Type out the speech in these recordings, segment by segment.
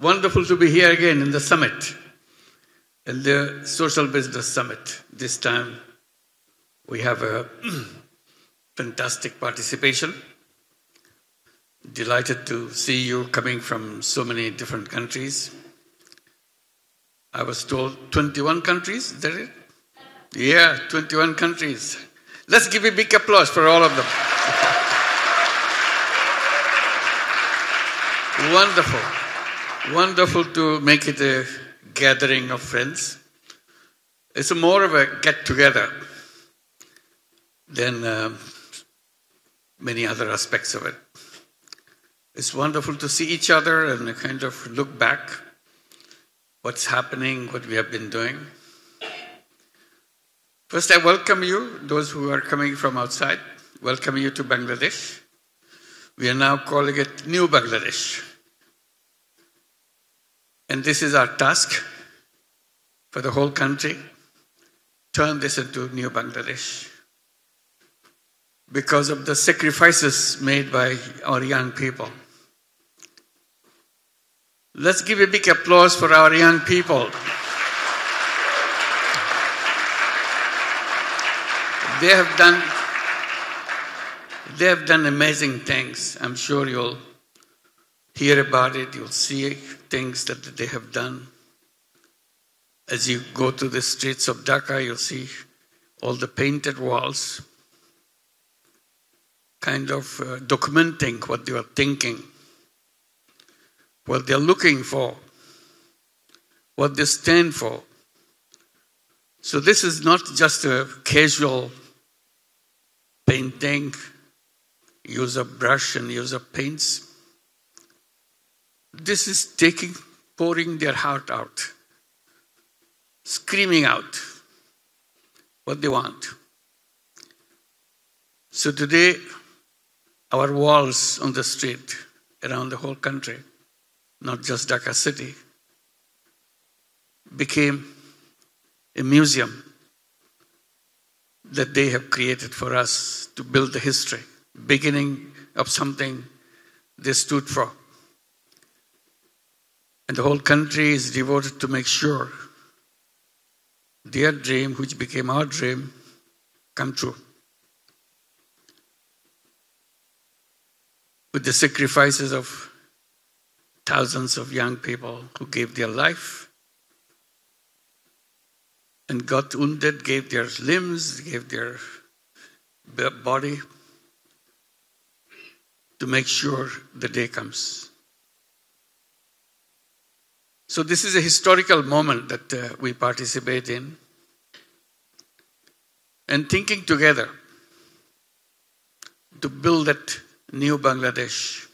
Wonderful to be here again in the summit, in the Social Business Summit. This time we have a fantastic participation. Delighted to see you coming from so many different countries. I was told 21 countries, is that it? Yeah, 21 countries. Let's give a big applause for all of them. Wonderful. Wonderful to make it a gathering of friends. It's more of a get-together than many other aspects of it. It's wonderful to see each other and kind of look back what's happening, what we have been doing. First, I welcome you, those who are coming from outside, welcome you to Bangladesh. We are now calling it New Bangladesh. And this is our task for the whole country, turn this into New Bangladesh. Because of the sacrifices made by our young people. Let's give a big applause for our young people. They have done amazing things. I'm sure you'll hear about it, you'll see things that they have done. As you go to the streets of Dhaka, you'll see all the painted walls, kind of documenting what they are thinking, what they're looking for, what they stand for. So this is not just a casual painting, use of brush and use of paints. This is pouring their heart out, screaming out what they want. So today, our walls on the street around the whole country, not just Dhaka city, became a museum that they have created for us to build the history, beginning of something they stood for. And the whole country is devoted to make sure their dream, which became our dream, come true. With the sacrifices of thousands of young people who gave their life and got wounded, gave their limbs, gave their body to make sure the day comes. So this is a historical moment that we participate in. And thinking together to build that new Bangladesh.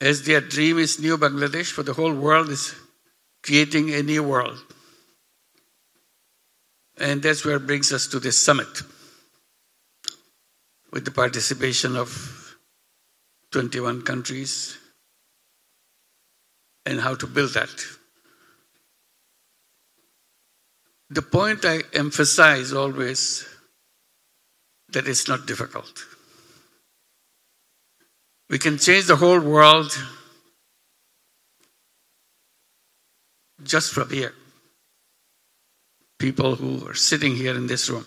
As their dream is New Bangladesh, for the whole world is creating a new world. And that's where it brings us to this summit, with the participation of 21 countries, and how to build that. The point I emphasize always, that it's not difficult. We can change the whole world just from here. People who are sitting here in this room.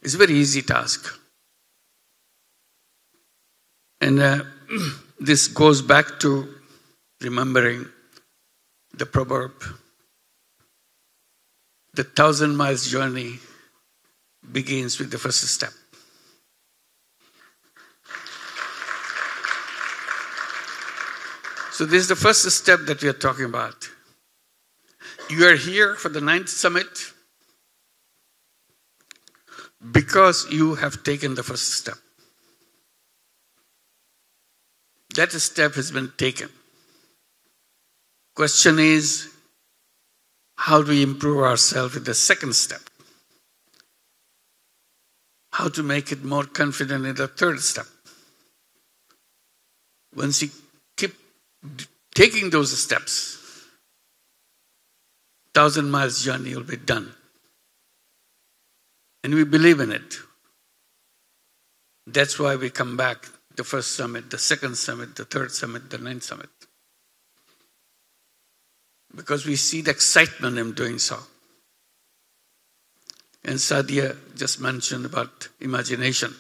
It's a very easy task. And this goes back to remembering the proverb, the 1,000 miles journey begins with the first step. So this is the first step that we are talking about. You are here for the 9th summit because you have taken the first step. That step has been taken. Question is, how do we improve ourselves with the second step? How to make it more confident in the third step? Once you keep taking those steps, 1,000 miles journey will be done. And we believe in it. That's why we come back the first summit, the second summit, the third summit, the ninth summit. Because we see the excitement in doing so. And Sadia just mentioned about imagination.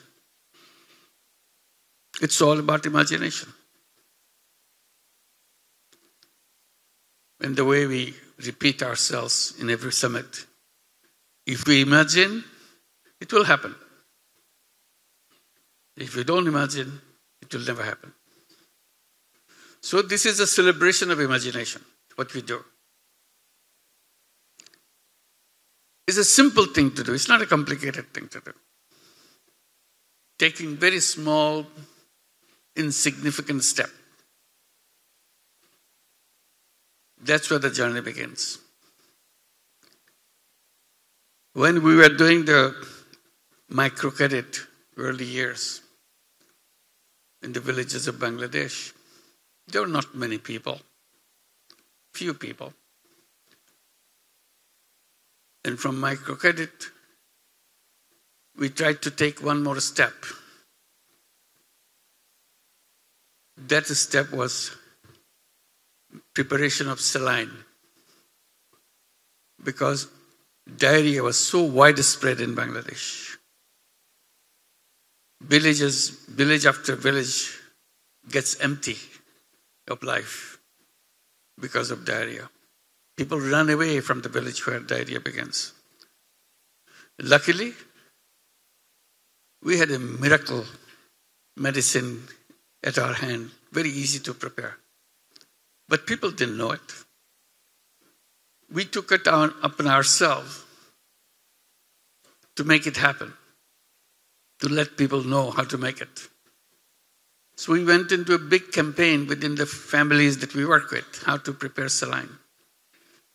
It's all about imagination. And the way we repeat ourselves in every summit, if we imagine, it will happen. If we don't imagine, it will never happen. So this is a celebration of imagination, what we do. It's a simple thing to do. It's not a complicated thing to do. Taking very small, insignificant step. That's where the journey begins. When we were doing the microcredit early years in the villages of Bangladesh, there were not many people, few people. And from microcredit, we tried to take one more step. That step was preparation of saline. Because diarrhea was so widespread in Bangladesh. Village after village gets empty of life because of diarrhea. People run away from the village where diarrhea begins. Luckily, we had a miracle medicine at our hand, very easy to prepare. But people didn't know it. We took it upon ourselves to make it happen, to let people know how to make it. So we went into a big campaign within the families that we work with, how to prepare saline.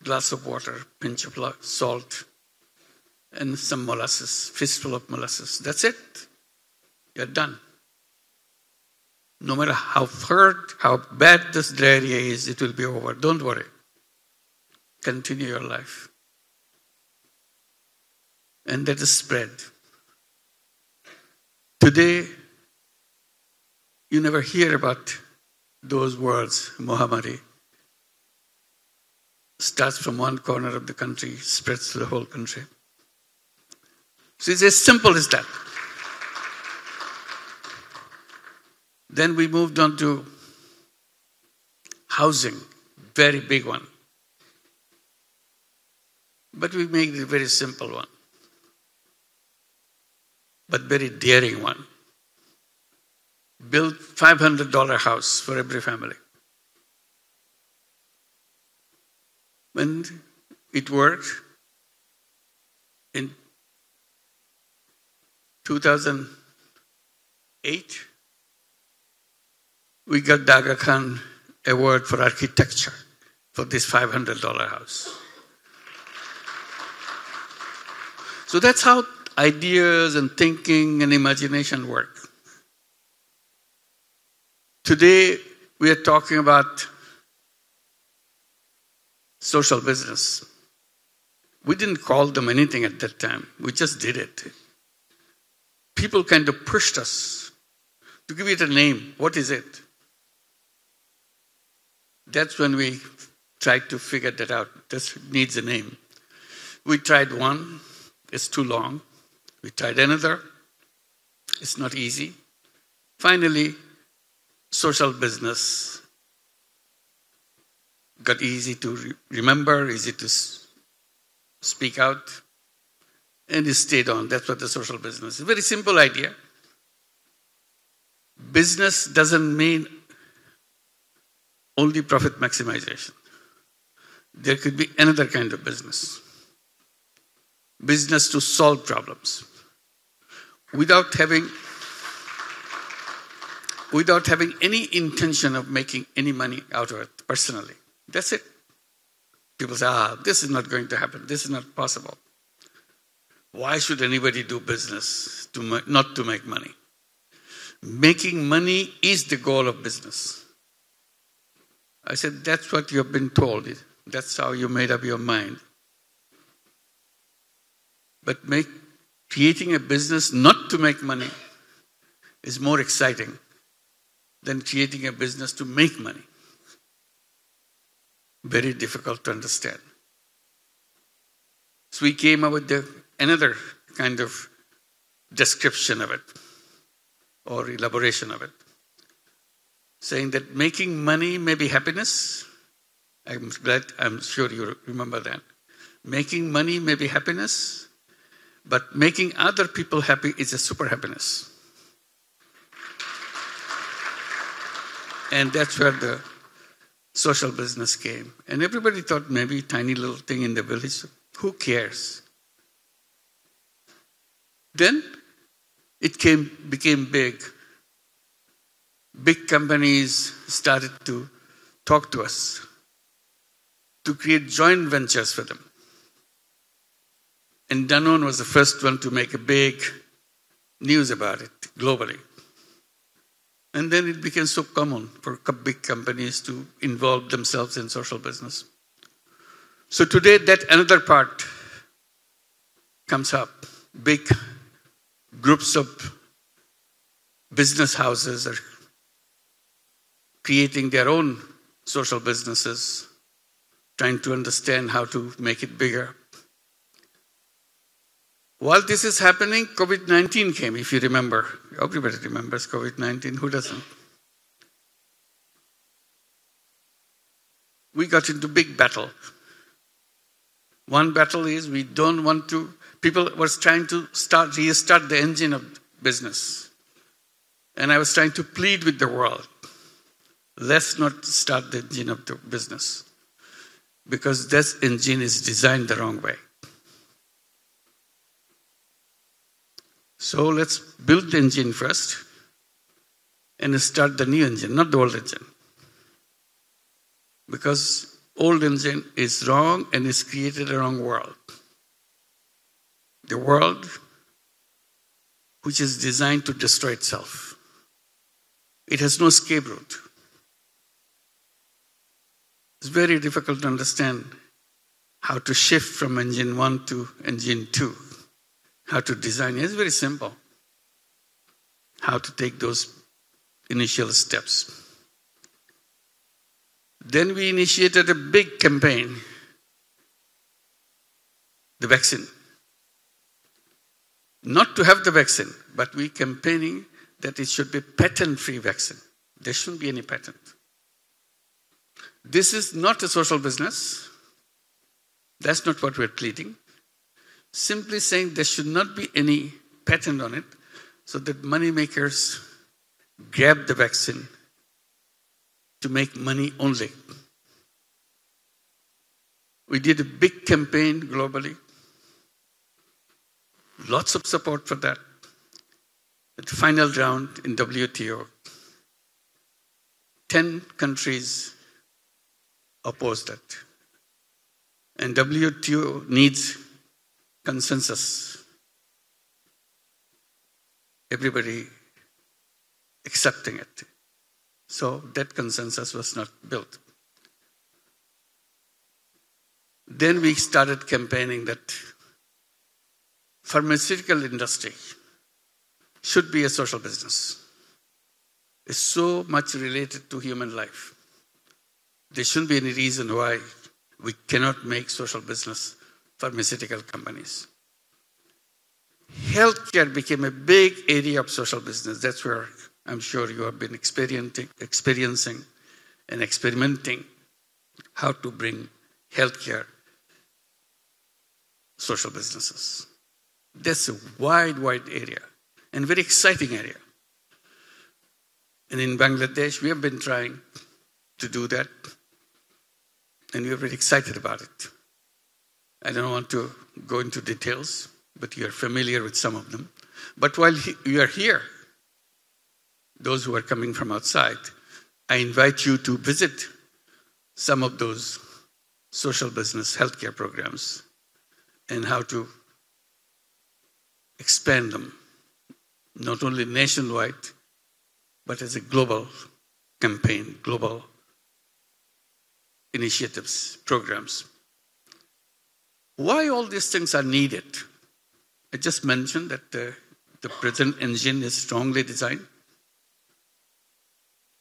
Glass of water, pinch of salt, and some molasses, fistful of molasses. That's it. You're done. No matter how hurt, how bad this diarrhea is, it will be over. Don't worry. Continue your life. And that is spread. Today, you never hear about those words, Mohammed. Starts from one corner of the country, spreads to the whole country. So it's as simple as that. Then we moved on to housing, very big one. But we made it a very simple one, but very daring one. Built $500 house for every family. When it worked, in 2008, we got the Aga Khan Award for architecture for this $500 house. So that's how ideas and thinking and imagination work. Today, we are talking about social business. We didn't call them anything at that time. We just did it. People kind of pushed us to give it a name. What is it? That's when we tried to figure that out. This needs a name. We tried one. It's too long. We tried another. It's not easy. Finally, social business got easy to remember, easy to speak out, and it stayed on. That's what the social business is. A very simple idea. Business doesn't mean only profit maximization. There could be another kind of business. Business to solve problems. Without having any intention of making any money out of it personally. That's it. People say, this is not going to happen. This is not possible. Why should anybody do business not to make money? Making money is the goal of business. I said, that's what you have been told. That's how you made up your mind. But creating a business not to make money is more exciting than creating a business to make money. Very difficult to understand. So we came up with another kind of description of it, or elaboration of it, saying that making money may be happiness. I'm sure you remember that. Making money may be happiness, but making other people happy is a super happiness. And that's where the social business came. And everybody thought maybe tiny little thing in the village, who cares? Then it became big. Big companies started to talk to us to create joint ventures for them. And Danone was the first one to make a big news about it globally. And then it became so common for big companies to involve themselves in social business. So today, that another part comes up. Big groups of business houses are creating their own social businesses, trying to understand how to make it bigger. While this is happening, COVID-19 came, if you remember. Everybody remembers COVID-19. Who doesn't? We got into big battle. One battle is we don't want to, people were trying to restart the engine of business. And I was trying to plead with the world. Let's not start the engine of the business. Because this engine is designed the wrong way. So let's build the engine first and start the new engine, not the old engine. Because old engine is wrong and it's created a wrong world. The world which is designed to destroy itself. It has no escape route. It's very difficult to understand how to shift from engine 1 to engine 2. How to design it. It's very simple. How to take those initial steps. Then we initiated a big campaign, the vaccine. Not to have the vaccine, but we campaigning that it should be patent-free vaccine. There shouldn't be any patent. This is not a social business. That's not what we're pleading. Simply saying there should not be any patent on it so that money makers grab the vaccine to make money only. We did a big campaign globally. Lots of support for that. At the final round in WTO, 10 countries opposed it. And WTO needs consensus. Everybody accepting it. So that consensus was not built. Then we started campaigning that pharmaceutical industry should be a social business. It's so much related to human life. There shouldn't be any reason why we cannot make social business pharmaceutical companies. Healthcare became a big area of social business. That's where I'm sure you have been experiencing and experimenting how to bring healthcare social businesses. That's a wide, wide area and very exciting area. And in Bangladesh, we have been trying to do that, and we are very excited about it. I don't want to go into details, but you are familiar with some of them. But while you are here, those who are coming from outside, I invite you to visit some of those social business healthcare programs and how to expand them, not only nationwide, but as a global campaign, global initiatives, programs. Why all these things are needed? I just mentioned that the present engine is strongly designed.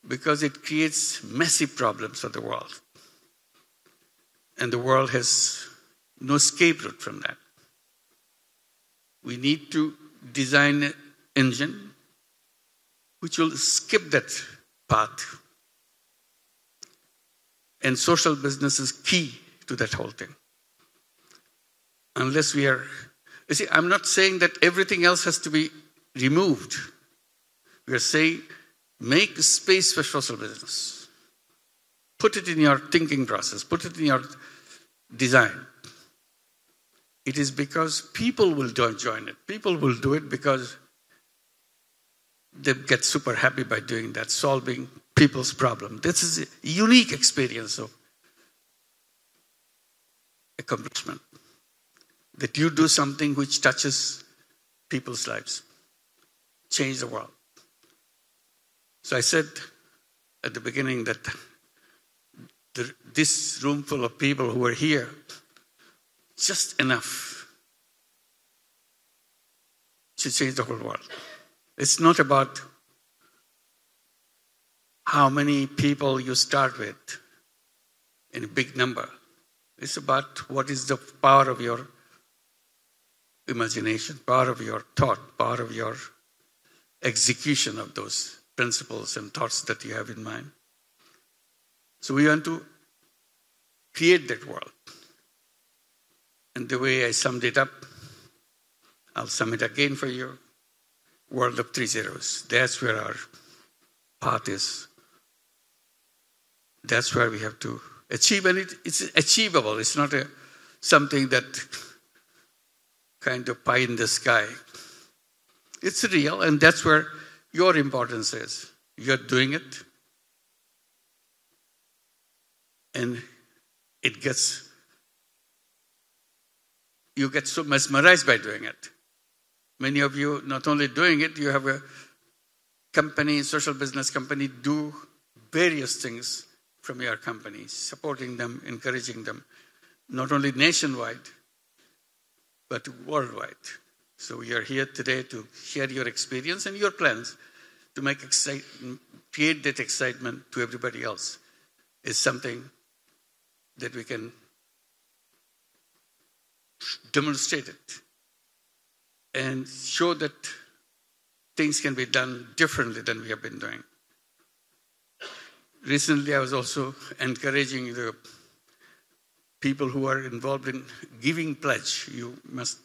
because it creates massive problems for the world. And the world has no escape route from that. We need to design an engine which will skip that path. And social business is key to that whole thing. Unless we are... You see, I'm not saying that everything else has to be removed. We are saying, make space for social business. Put it in your thinking process. Put it in your design. It is because people will join it. People will do it because they get super happy by doing that, solving people's problem. This is a unique experience of accomplishment. That you do something which touches people's lives, change the world. So I said at the beginning that this room full of people who are here, just enough to change the whole world. It's not about how many people you start with in a big number. It's about what is the power of your imagination, power of your thought, power of your execution of those principles and thoughts that you have in mind. So we want to create that world. And the way I summed it up, I'll sum it again for you. World of 3 zeros. That's where our path is. That's where we have to achieve. And it's achievable. It's not something that kind of pie in the sky. It's real, and that's where your importance is. You're doing it, and you get so mesmerized by doing it. Many of you, not only doing it, you have a company, social business company, do various things from your company, supporting them, encouraging them, not only nationwide, but worldwide. So we are here today to share your experience and your plans to create that excitement to everybody else. Is something that we can demonstrate it and show that things can be done differently than we have been doing. Recently, I was also encouraging the people who are involved in giving pledge. You must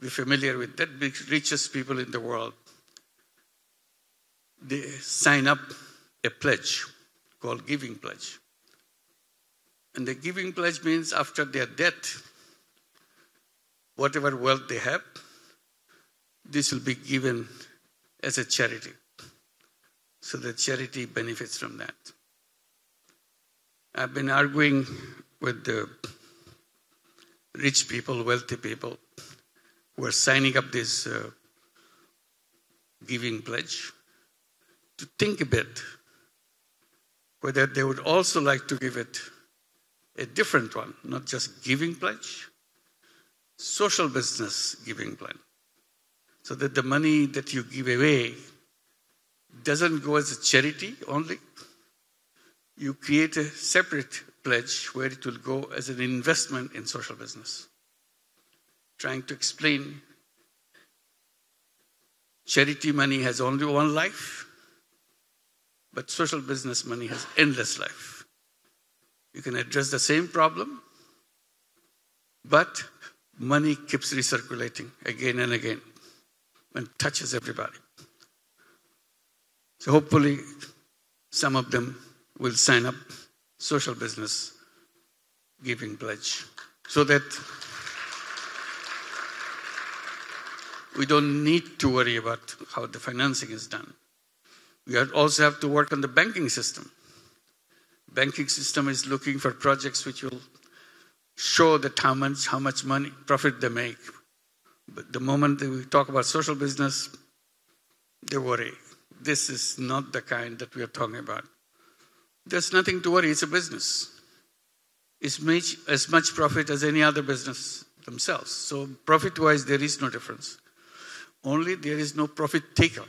be familiar with that. The richest people in the world, they sign up a pledge called giving pledge. And the giving pledge means after their death, whatever wealth they have, this will be given as a charity. So the charity benefits from that. I've been arguing with the rich people, wealthy people, who are signing up this giving pledge, to think a bit whether they would also like to give it a different one, not just giving pledge, social business giving plan. So that the money that you give away doesn't go as a charity only. You create a separate pledge where it will go as an investment in social business. Trying to explain charity money has only one life, but social business money has endless life. You can address the same problem, but money keeps recirculating again and again and touches everybody. So hopefully some of them will sign up social business giving pledge so that we don't need to worry about how the financing is done. We also have to work on the banking system. Banking system is looking for projects which will show that how much money, profit they make. But the moment that we talk about social business, they worry. This is not the kind that we are talking about. There's nothing to worry, it's a business. It's as much profit as any other business themselves. So profit-wise, there is no difference. Only there is no profit taker.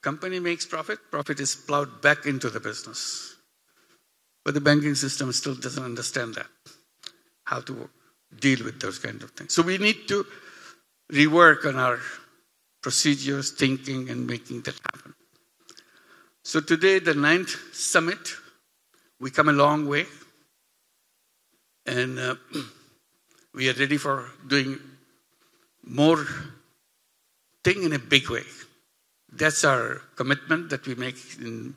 company makes profit, profit is plowed back into the business. But the banking system still doesn't understand that, how to deal with those kind of things. So we need to rework on our procedures, thinking, and making that happen. So today, the 9th summit, we come a long way. And we are ready for doing more thing in a big way. That's our commitment that we make in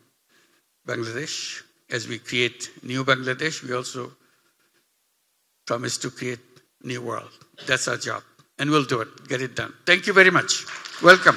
Bangladesh. As we create new Bangladesh, we also promise to create new world. That's our job. And we'll do it, get it done. Thank you very much. Welcome.